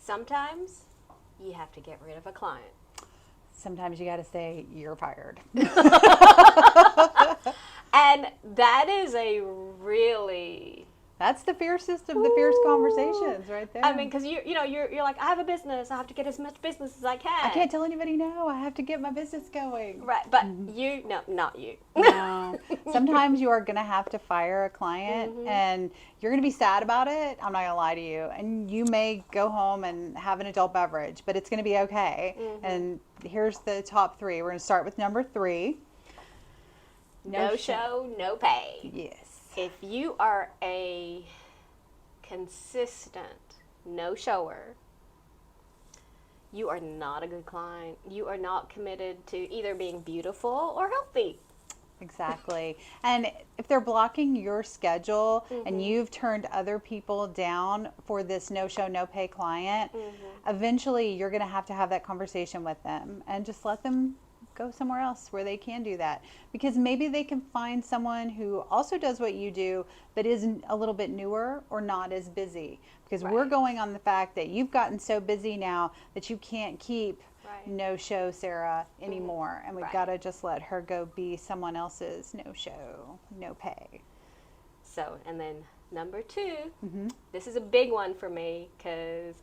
Sometimes you have to get rid of a client. Sometimes you got to say you're fired. And that is a really... That's the fiercest of the fierce conversations right there. I mean, because you're like, I have a business. I have to get as much business as I can. I can't tell anybody no. I have to get my business going. Right, but no, not you. No. Sometimes you are going to have to fire a client and you're going to be sad about it. I'm not going to lie to you. And you may go home and have an adult beverage, but it's going to be okay. And here's the top 3. We're going to start with number 3. No show, no pay. Yes. If you are a consistent no-shower, you are not a good client. You are not committed to either being beautiful or healthy. Exactly. And if they're blocking your schedule and you've turned other people down for this no show, no pay client, eventually you're going to have that conversation with them and just let them go somewhere else where they can do that, because maybe they can find someone who also does what you do but is a little bit newer or not as busy, because we're going on the fact that you've gotten so busy now that you can't keep no show Sarah anymore, and we've got to just let her go be someone else's no show, no pay. So, and then number 2, this is a big one for me, because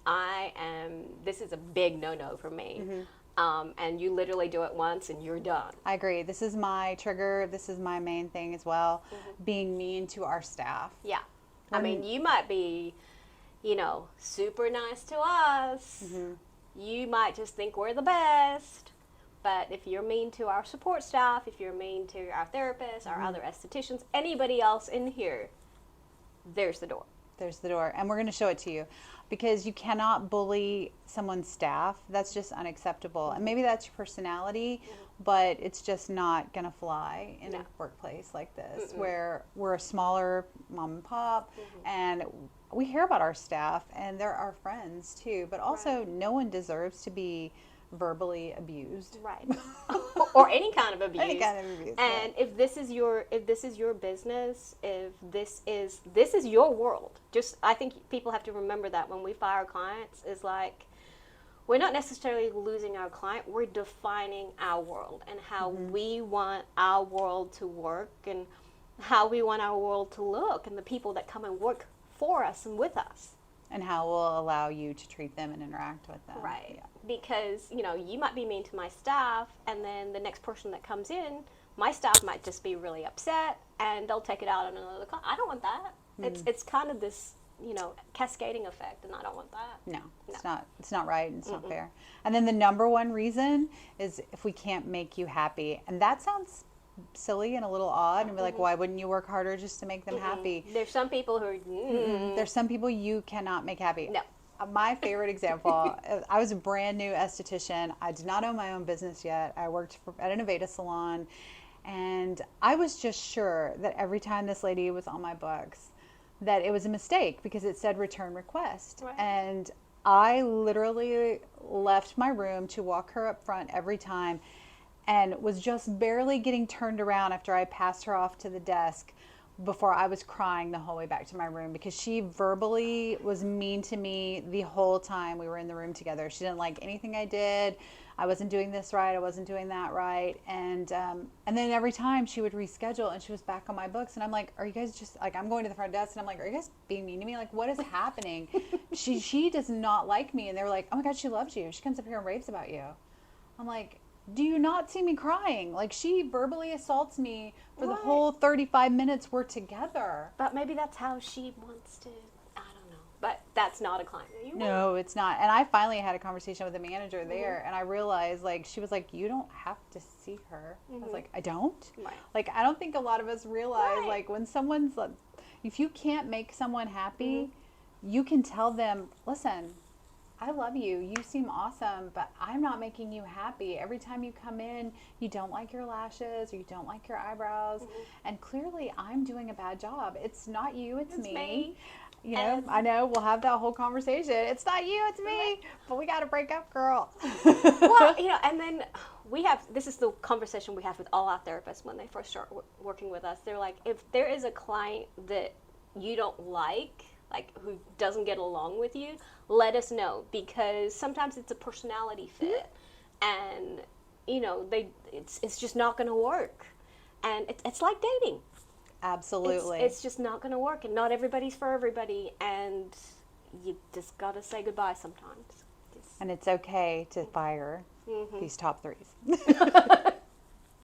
this is a big no-no for me. And you literally do it once and you're done. I agree. This is my trigger. This is my main thing as well. Being mean to our staff. Yeah. I mean, you might be, super nice to us. You might just think we're the best. But if you're mean to our support staff, if you're mean to our therapists, our other estheticians, anybody else in here, there's the door. There's the door. And we're going to show it to you, because you cannot bully someone's staff. That's just unacceptable. And maybe that's your personality, but it's just not going to fly in a workplace like this, where we're a smaller mom and pop, and we hear about our staff, and they're our friends too. But also, no one deserves to be verbally abused. Right. Or any kind of abuse. Any kind of abuse. And if this is your business, if this is your world, I think people have to remember that when we fire clients, is like, we're not necessarily losing our client, we're defining our world and how we want our world to work and how we want our world to look, and the people that come and work for us and with us. And how we'll allow you to treat them and interact with them. Right. Yeah. Because, you might be mean to my staff, and then the next person that comes in, my staff might just be really upset, and they'll take it out on another client. I don't want that. It's kind of this, cascading effect, and I don't want that. No, it's not. It's not right, and it's not fair. And then the number one reason is if we can't make you happy. And that sounds silly and a little odd, and be like, why wouldn't you work harder just to make them happy? There's some people who are there's some people you cannot make happy. No. My favorite example, I was a brand new esthetician. I did not own my own business yet. I worked at an Aveda salon, and I was just sure that every time this lady was on my books that it was a mistake, because it said return request. Right. And I literally left my room to walk her up front every time, and was just barely getting turned around after I passed her off to the desk before I was crying the whole way back to my room, because she verbally was mean to me the whole time we were in the room together. She didn't like anything I did. I wasn't doing this right. I wasn't doing that right. And then every time she would reschedule, and she was back on my books, and I'm like, are you guys just like, I'm going to the front desk, and I'm like, are you guys being mean to me? Like, what is happening? She does not like me. And they were like, oh my God, she loves you. She comes up here and raves about you. I'm like, do you not see me crying? Like, she verbally assaults me for the whole 35 minutes we're together. But maybe that's how she wants to. I don't know. But that's not a client that you want. No, it's not. And I finally had a conversation with the manager there, and I realized, like, she was like, you don't have to see her. I was like, I don't? Right. Like, I don't think a lot of us realize, like, when someone's, like, if you can't make someone happy, you can tell them, listen, I love you. You seem awesome, but I'm not making you happy. Every time you come in, you don't like your lashes, or you don't like your eyebrows. And clearly I'm doing a bad job. It's not you, it's me. You know, I know we'll have that whole conversation. It's not you, it's me. But we got to break up, girl. Well, and then this is the conversation we have with all our therapists when they first start working with us. They're like, if there is a client that you don't like, like who doesn't get along with you, let us know, because sometimes it's a personality fit, and you know it's just not going to work, and it's like dating. Absolutely. It's just not going to work, and not everybody's for everybody, and you just got to say goodbye sometimes. And it's okay to fire these top threes.